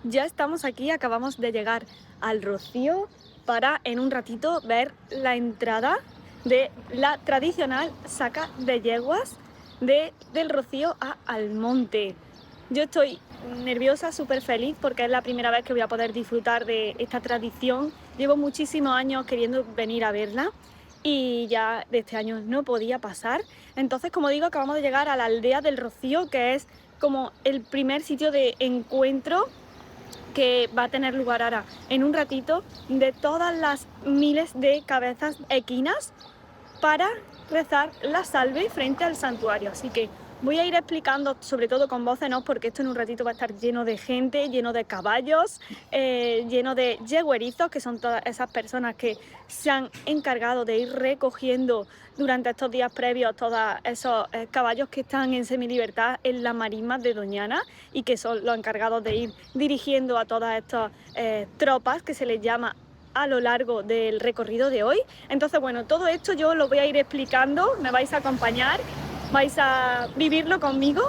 Ya estamos aquí, acabamos de llegar al Rocío para en un ratito ver la entrada de la tradicional saca de yeguas del Rocío a Almonte. Yo estoy nerviosa, súper feliz porque es la primera vez que voy a poder disfrutar de esta tradición. Llevo muchísimos años queriendo venir a verla y ya de este año no podía pasar. Entonces, como digo, acabamos de llegar a la aldea del Rocío, que es como el primer sitio de encuentro que va a tener lugar ahora en un ratito de todas las miles de cabezas equinas para rezar la salve frente al santuario. Así que voy a ir explicando, sobre todo con voz en off, porque esto en un ratito va a estar lleno de gente, lleno de caballos, lleno de yeguerizos, que son todas esas personas que se han encargado de ir recogiendo durante estos días previos todos esos caballos que están en semilibertad en las marismas de Doñana y que son los encargados de ir dirigiendo a todas estas tropas que se les llama a lo largo del recorrido de hoy. Entonces, bueno, todo esto yo lo voy a ir explicando, me vais a acompañar, vais a vivirlo conmigo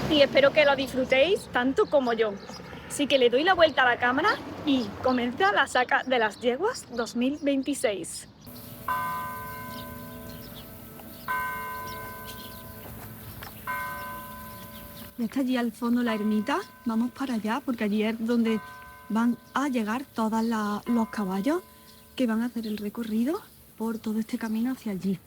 y espero que lo disfrutéis tanto como yo. Así que le doy la vuelta a la cámara y comienza la saca de las yeguas 2026. Ya está allí al fondo la ermita, vamos para allá porque allí es donde van a llegar todos los caballos que van a hacer el recorrido por todo este camino hacia allí.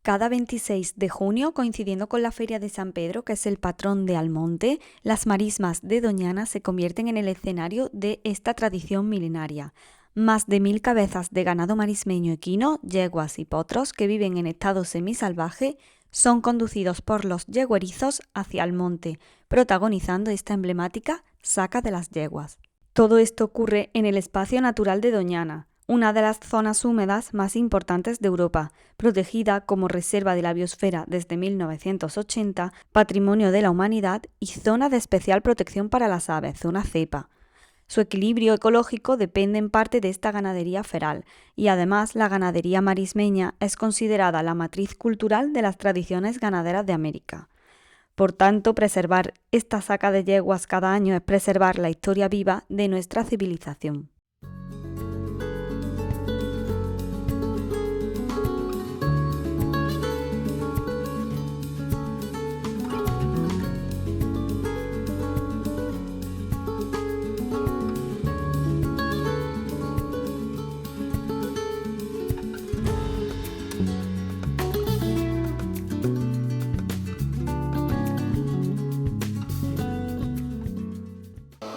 Cada 26 de junio, coincidiendo con la Feria de San Pedro, que es el patrón de Almonte, las marismas de Doñana se convierten en el escenario de esta tradición milenaria. Más de 1000 cabezas de ganado marismeño equino, yeguas y potros que viven en estado semisalvaje son conducidos por los yeguerizos hacia Almonte, protagonizando esta emblemática saca de las yeguas. Todo esto ocurre en el espacio natural de Doñana, una de las zonas húmedas más importantes de Europa, protegida como reserva de la biosfera desde 1980, Patrimonio de la Humanidad y zona de especial protección para las aves, zona CEPA. Su equilibrio ecológico depende en parte de esta ganadería feral y además la ganadería marismeña es considerada la matriz cultural de las tradiciones ganaderas de América. Por tanto, preservar esta saca de yeguas cada año es preservar la historia viva de nuestra civilización.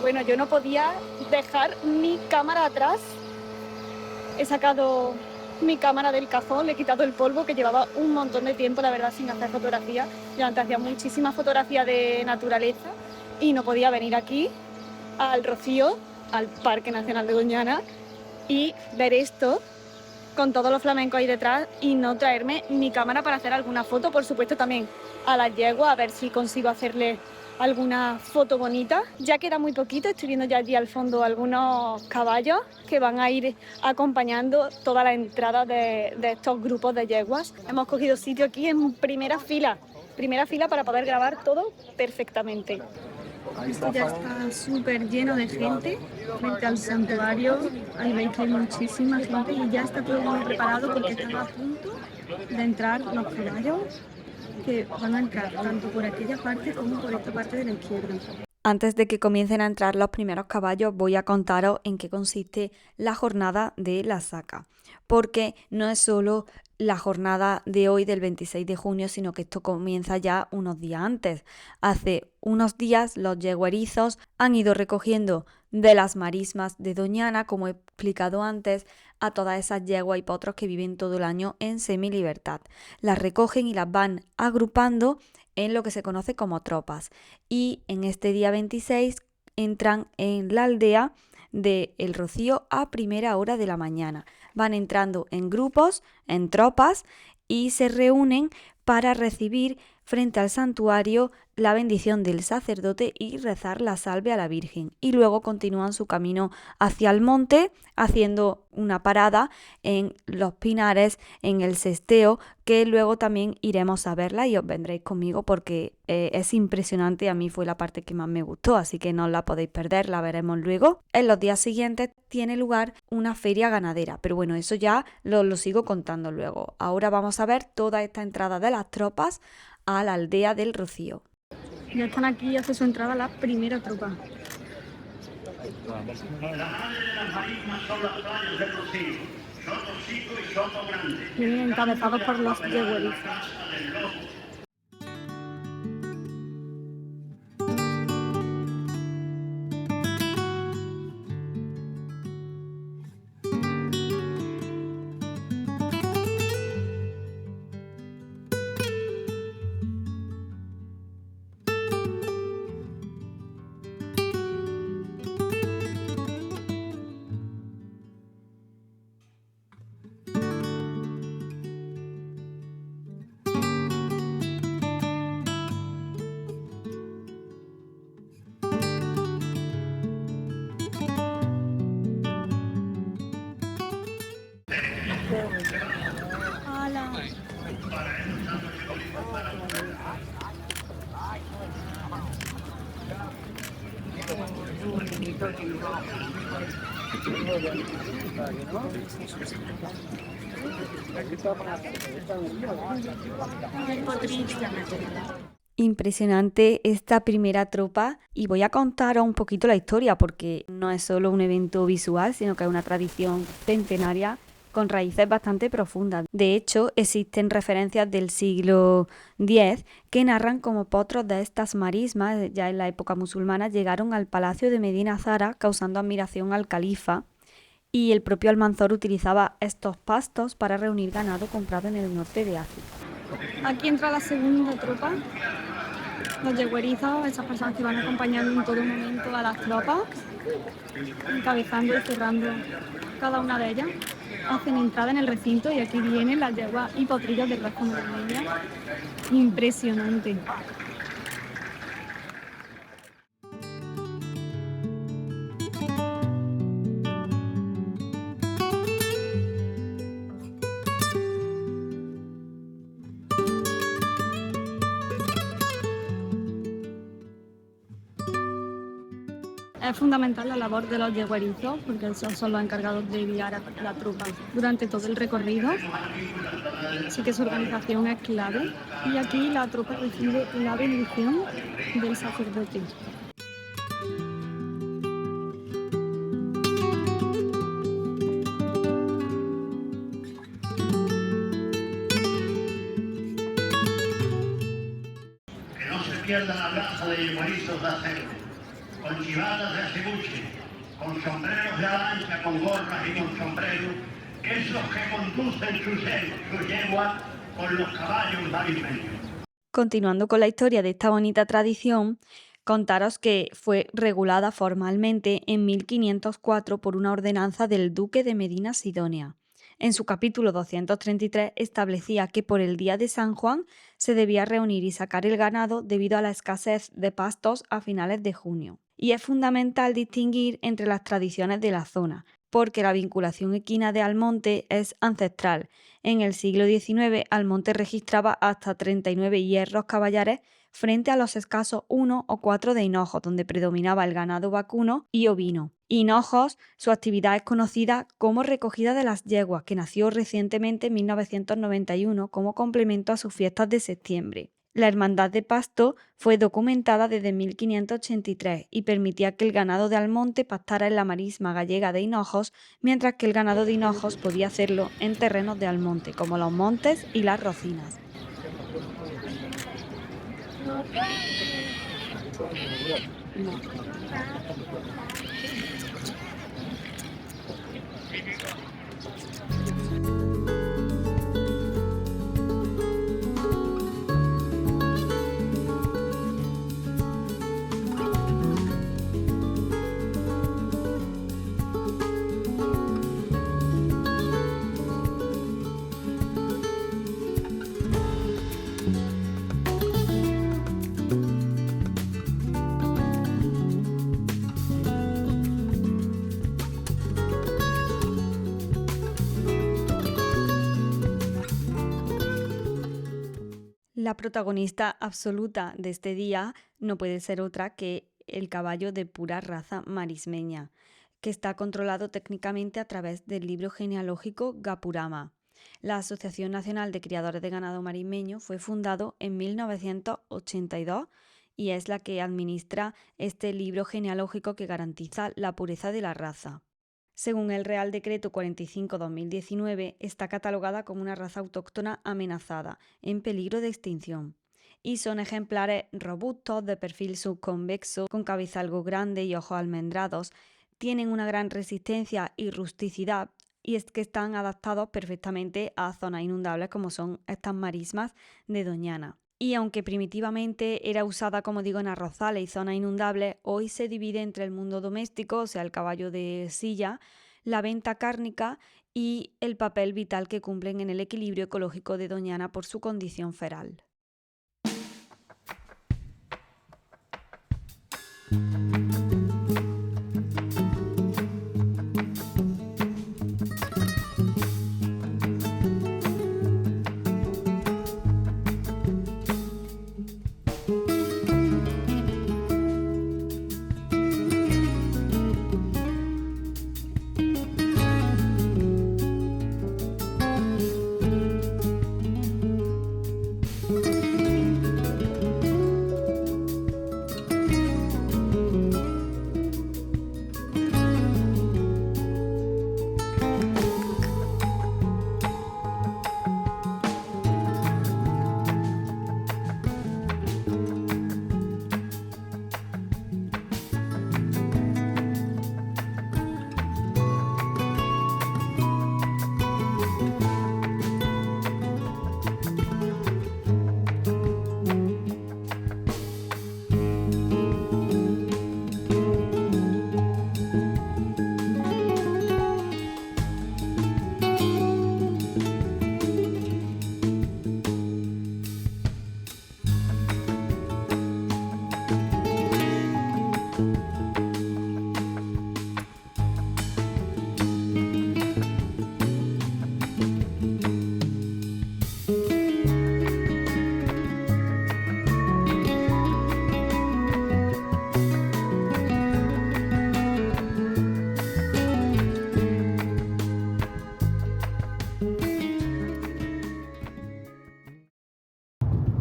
Bueno, yo no podía dejar mi cámara atrás. He sacado mi cámara del cajón, le he quitado el polvo, que llevaba un montón de tiempo, la verdad, sin hacer fotografía. Yo antes hacía muchísimas fotografías de naturaleza y no podía venir aquí al Rocío, al Parque Nacional de Doñana, y ver esto con todos los flamencos ahí detrás y no traerme mi cámara para hacer alguna foto. Por supuesto también a las yeguas, a ver si consigo hacerle alguna foto bonita. Ya queda muy poquito, estoy viendo ya allí al fondo algunos caballos que van a ir acompañando toda la entrada de estos grupos de yeguas. Hemos cogido sitio aquí en primera fila para poder grabar todo perfectamente. Esto ya está súper lleno de gente frente al santuario. Ahí veis que hay muchísima gente y ya está todo muy preparado porque están a punto de entrar los caballos que van a entrar tanto por aquella parte como por esta parte de la izquierda. Antes de que comiencen a entrar los primeros caballos, voy a contaros en qué consiste la jornada de la saca, porque no es solo la jornada de hoy del 26 de junio, sino que esto comienza ya unos días antes. Hace unos días los yeguerizos han ido recogiendo de las marismas de Doñana, como he explicado antes, a todas esas yeguas y potros que viven todo el año en semilibertad. Las recogen y las van agrupando en lo que se conoce como tropas, y en este día 26 entran en la aldea de El Rocío a primera hora de la mañana. Van entrando en grupos, en tropas, y se reúnen para recibir frente al santuario la bendición del sacerdote y rezar la salve a la Virgen. Y luego continúan su camino hacia el monte, haciendo una parada en los Pinares, en el Sesteo, que luego también iremos a verla y os vendréis conmigo porque es impresionante. A mí fue la parte que más me gustó, así que no os la podéis perder, la veremos luego. En los días siguientes tiene lugar una feria ganadera, pero bueno, eso ya lo sigo contando luego. Ahora vamos a ver toda esta entrada de las tropas a la aldea del Rocío. Ya están aquí y hace su entrada la primera tropa. Vienen encabezados por los yeguerizos. Impresionante esta primera tropa y voy a contaros un poquito la historia porque no es solo un evento visual, sino que es una tradición centenaria con raíces bastante profundas. De hecho, existen referencias del siglo X que narran cómo potros de estas marismas, ya en la época musulmana, llegaron al palacio de Medina Zara causando admiración al califa, y el propio Almanzor utilizaba estos pastos para reunir ganado comprado en el norte de África. Aquí entra la segunda tropa, los yeguerizos, esas personas que van acompañando en todo momento a las tropas, encabezando y cerrando cada una de ellas. Hacen entrada en el recinto y aquí vienen las yeguas y potrillos del resto de la familia. Impresionante. Es fundamental la labor de los yeguerizos porque esos son los encargados de guiar a la tropa durante todo el recorrido. Así que su organización es clave y aquí la tropa recibe la bendición del sacerdote. Que no se pierda la raza de yeguerizos de acero, con chivadas de acebuche, con sombreros de alancha, con gorras y con sombreros, que es los que conducen su yegua con los caballos marineros. Continuando con la historia de esta bonita tradición, contaros que fue regulada formalmente en 1504 por una ordenanza del duque de Medina Sidonia. En su capítulo 233 establecía que por el día de San Juan se debía reunir y sacar el ganado debido a la escasez de pastos a finales de junio. Y es fundamental distinguir entre las tradiciones de la zona, porque la vinculación equina de Almonte es ancestral. En el siglo XIX, Almonte registraba hasta 39 hierros caballares frente a los escasos 1 o 4 de Hinojos, donde predominaba el ganado vacuno y ovino. Hinojos, su actividad es conocida como recogida de las yeguas, que nació recientemente en 1991 como complemento a sus fiestas de septiembre. La Hermandad de Pasto fue documentada desde 1583 y permitía que el ganado de Almonte pastara en la marisma gallega de Hinojos, mientras que el ganado de Hinojos podía hacerlo en terrenos de Almonte, como los montes y las rocinas. La protagonista absoluta de este día no puede ser otra que el caballo de pura raza marismeña, que está controlado técnicamente a través del libro genealógico Gapurama. La Asociación Nacional de Criadores de Ganado Marismeño fue fundado en 1982 y es la que administra este libro genealógico que garantiza la pureza de la raza. Según el Real Decreto 45/2019, está catalogada como una raza autóctona amenazada, en peligro de extinción. Y son ejemplares robustos, de perfil subconvexo, con cabeza algo grande y ojos almendrados. Tienen una gran resistencia y rusticidad, y es que están adaptados perfectamente a zonas inundables como son estas marismas de Doñana. Y aunque primitivamente era usada, como digo, en arrozales y zonas inundables, hoy se divide entre el mundo doméstico, o sea, el caballo de silla, la venta cárnica y el papel vital que cumplen en el equilibrio ecológico de Doñana por su condición feral.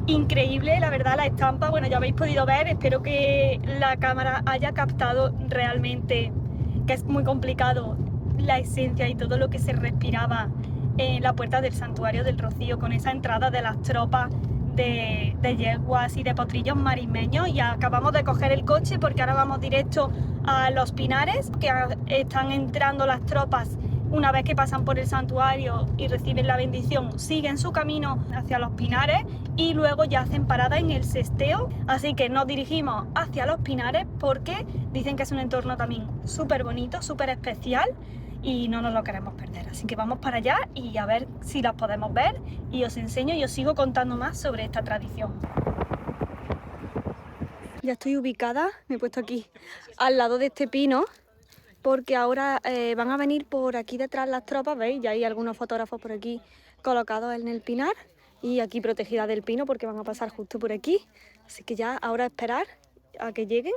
Increíble, la verdad, la estampa. Bueno, ya habéis podido ver, espero que la cámara haya captado realmente, que es muy complicado, la esencia y todo lo que se respiraba en la puerta del Santuario del Rocío, con esa entrada de las tropas de yeguas y de potrillos marismeños. Y acabamos de coger el coche porque ahora vamos directo a Los Pinares, que están entrando las tropas. Una vez que pasan por el santuario y reciben la bendición, siguen su camino hacia Los Pinares y luego ya hacen parada en el Sesteo. Así que nos dirigimos hacia Los Pinares porque dicen que es un entorno también súper bonito, súper especial y no nos lo queremos perder. Así que vamos para allá y a ver si las podemos ver y os enseño y os sigo contando más sobre esta tradición. Ya estoy ubicada, me he puesto aquí al lado de este pino, porque ahora van a venir por aquí detrás las tropas, ¿veis? Ya hay algunos fotógrafos por aquí colocados en el pinar y aquí protegida del pino porque van a pasar justo por aquí. Así que ya ahora esperar a que lleguen.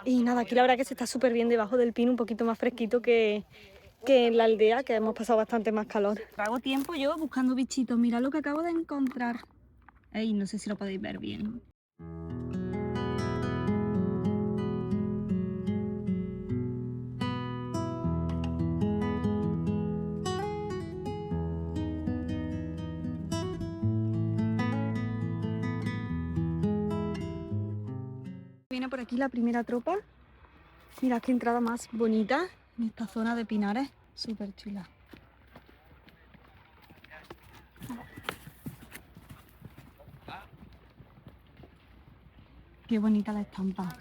Y nada, aquí la verdad que se está súper bien debajo del pino, un poquito más fresquito que en la aldea, que hemos pasado bastante más calor. Hago tiempo yo buscando bichitos, mirad lo que acabo de encontrar. Ey, no sé si lo podéis ver bien. Viene por aquí la primera tropa. Mirad qué entrada más bonita en esta zona de pinares, súper chula. Qué bonita la estampa.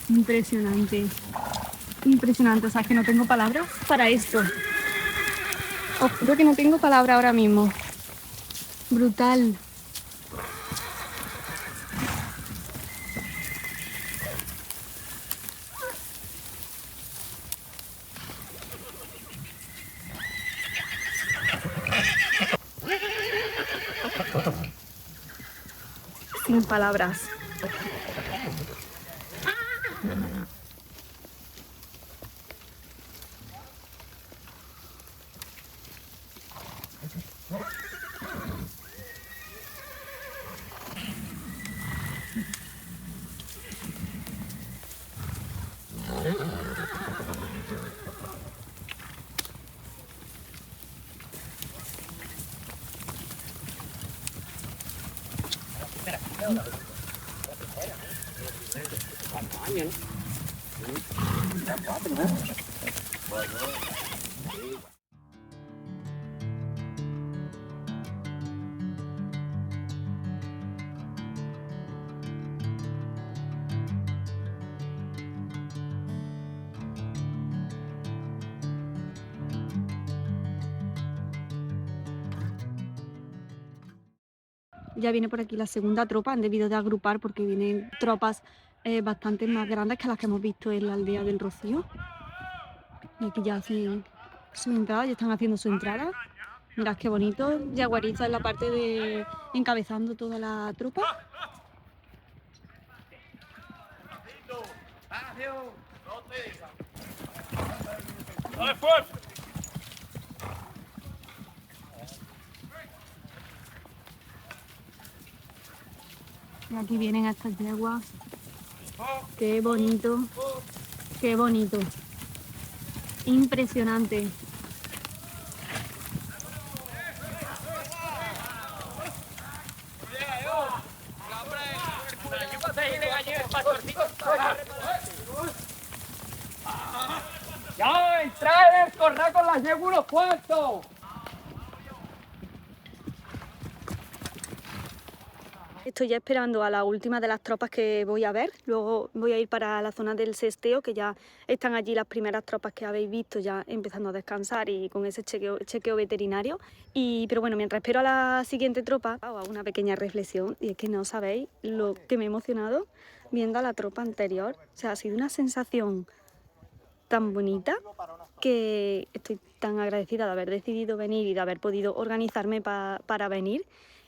Impresionante. Impresionante, o sea, que no tengo palabras para esto. Os juro que no tengo palabras ahora mismo. Brutal. Sin palabras. Ya viene por aquí la segunda tropa, han debido de agrupar porque vienen tropas bastante más grandes que las que hemos visto en la aldea del Rocío. Y aquí ya hacen su entrada, ya están haciendo su entrada. Mirad qué bonito, Yaguariza en la parte de encabezando toda la tropa. Y aquí vienen estas yeguas. Qué bonito, qué bonito. Impresionante. ¡Ya, entrad, corred con las yeguas unos cuantos! Estoy ya esperando a la última de las tropas que voy a ver. Luego voy a ir para la zona del sesteo, que ya están allí las primeras tropas que habéis visto ya empezando a descansar y con ese chequeo veterinario. Pero bueno, mientras espero a la siguiente tropa, hago una pequeña reflexión, y es que no sabéis lo que me he emocionado viendo a la tropa anterior. O sea, ha sido una sensación tan bonita que estoy tan agradecida de haber decidido venir y de haber podido organizarme para venir,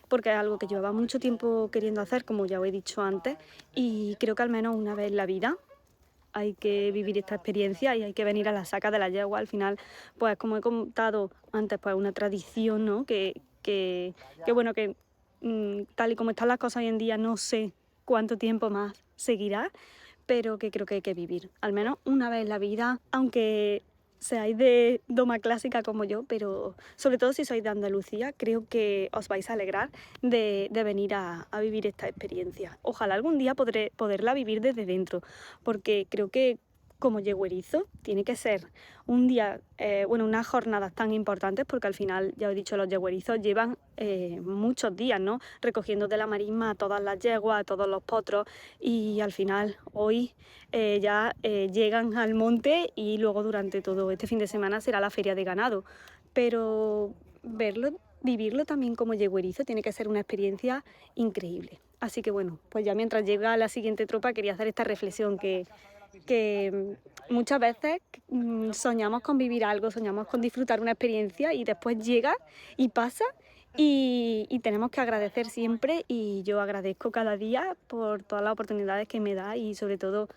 porque es algo que llevaba mucho tiempo queriendo hacer, como ya os he dicho antes, y creo que al menos una vez en la vida hay que vivir esta experiencia y hay que venir a la saca de la yegua. Al final, pues como he contado antes, pues una tradición, ¿no? Que bueno, que tal y como están las cosas hoy en día, no sé cuánto tiempo más seguirá, pero que creo que hay que vivir, al menos una vez en la vida, aunque seáis de doma clásica como yo, pero sobre todo si sois de Andalucía, creo que os vais a alegrar de venir a vivir esta experiencia. Ojalá algún día poderla vivir desde dentro, porque creo que como yeguerizo tiene que ser un día, unas jornadas tan importantes, porque al final, ya os he dicho, los yeguerizos llevan muchos días, ¿no? Recogiendo de la marisma a todas las yeguas, a todos los potros, y al final hoy ya llegan al monte y luego durante todo este fin de semana será la feria de ganado. Pero vivirlo también como yeguerizo tiene que ser una experiencia increíble. Así que bueno, pues ya mientras llega la siguiente tropa quería hacer esta reflexión que muchas veces soñamos con vivir algo, soñamos con disfrutar una experiencia y después llega y pasa y tenemos que agradecer siempre, y yo agradezco cada día por todas las oportunidades que me da y sobre todo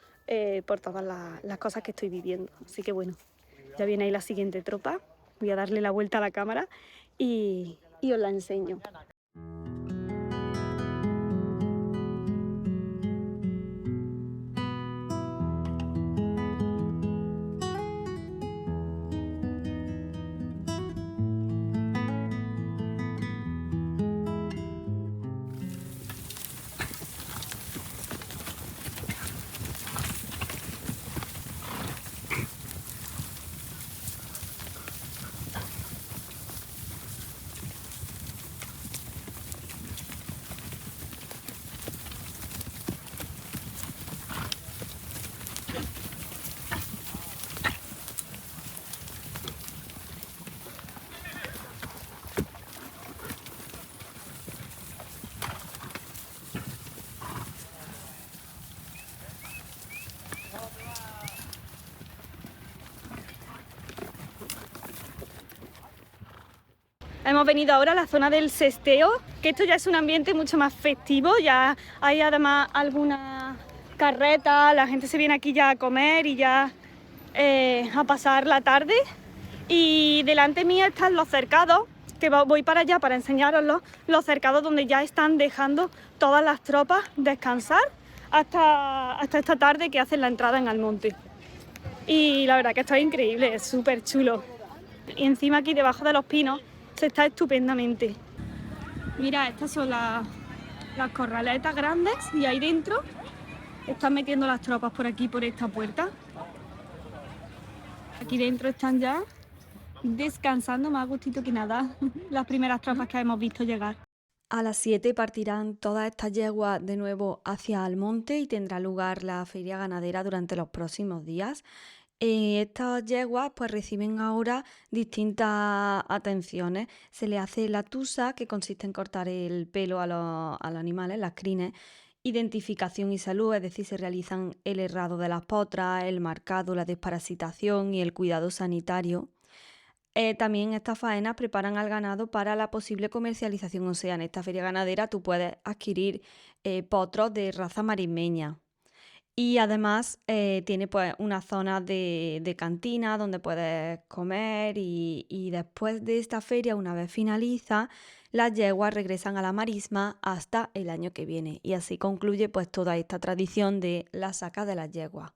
por todas las cosas que estoy viviendo. Así que bueno, ya viene ahí la siguiente tropa, voy a darle la vuelta a la cámara y os la enseño. hemos venido ahora a la zona del Sesteo, que esto ya es un ambiente mucho más festivo, ya hay además algunas carretas, la gente se viene aquí ya a comer y ya a pasar la tarde. Y delante mía están los cercados, que voy para allá para enseñaroslos, los cercados donde ya están dejando todas las tropas descansar hasta esta tarde que hacen la entrada en Almonte. Y la verdad que esto es increíble, es súper chulo. Y encima aquí debajo de los pinos se está estupendamente. Mira, estas son las corraletas grandes y ahí dentro están metiendo las tropas por aquí, por esta puerta. Aquí dentro están ya descansando más a gustito que nada las primeras tropas que hemos visto llegar. A las 7 partirán todas estas yeguas de nuevo hacia Almonte y tendrá lugar la feria ganadera durante los próximos días. Estas yeguas pues reciben ahora distintas atenciones. Se le hace la tusa, que consiste en cortar el pelo a los animales, las crines, identificación y salud, es decir, se realizan el herrado de las potras, el marcado, la desparasitación y el cuidado sanitario. También estas faenas preparan al ganado para la posible comercialización, o sea, en esta feria ganadera tú puedes adquirir potros de raza marismeña. Y además tiene pues una zona de cantina donde puedes comer y después de esta feria, una vez finaliza, las yeguas regresan a la marisma hasta el año que viene. Y así concluye pues toda esta tradición de la saca de las yeguas.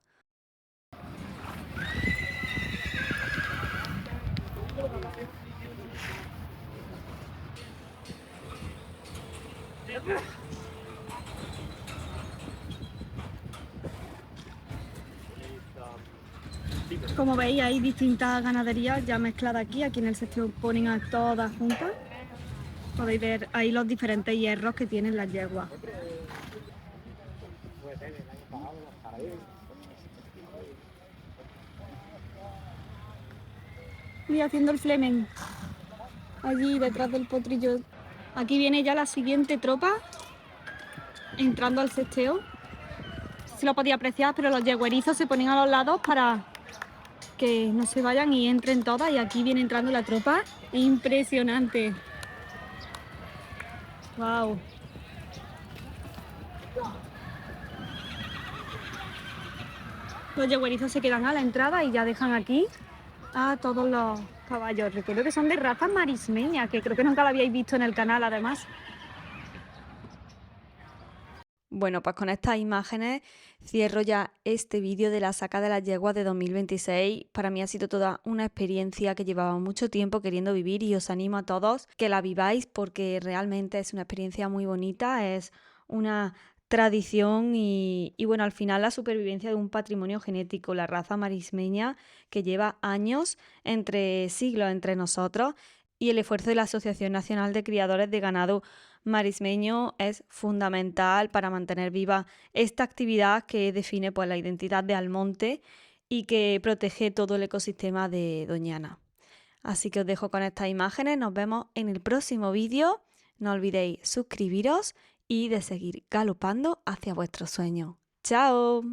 Como veis, hay distintas ganaderías ya mezcladas aquí en el Sesteo ponen a todas juntas. Podéis ver ahí los diferentes hierros que tienen las yeguas. Y haciendo el flemen allí detrás del potrillo. Aquí viene ya la siguiente tropa entrando al Sesteo. Se lo podía apreciar, pero los yeguerizos se ponen a los lados para que no se vayan y entren todas. Y aquí viene entrando la tropa. Impresionante. Wow. Los yeguerizos se quedan a la entrada y ya dejan aquí a todos los caballos. Recuerdo que son de raza marismeña, que creo que nunca la habíais visto en el canal además. Bueno, pues con estas imágenes cierro ya este vídeo de la saca de las yeguas de 2026. Para mí ha sido toda una experiencia que llevaba mucho tiempo queriendo vivir y os animo a todos que la viváis porque realmente es una experiencia muy bonita, es una tradición y bueno, al final la supervivencia de un patrimonio genético, la raza marismeña que lleva años, siglos entre nosotros, y el esfuerzo de la Asociación Nacional de Criadores de Ganado Marismeño es fundamental para mantener viva esta actividad que define pues, la identidad de Almonte y que protege todo el ecosistema de Doñana. Así que os dejo con estas imágenes, nos vemos en el próximo vídeo. No olvidéis suscribiros y de seguir galopando hacia vuestros sueños. ¡Chao!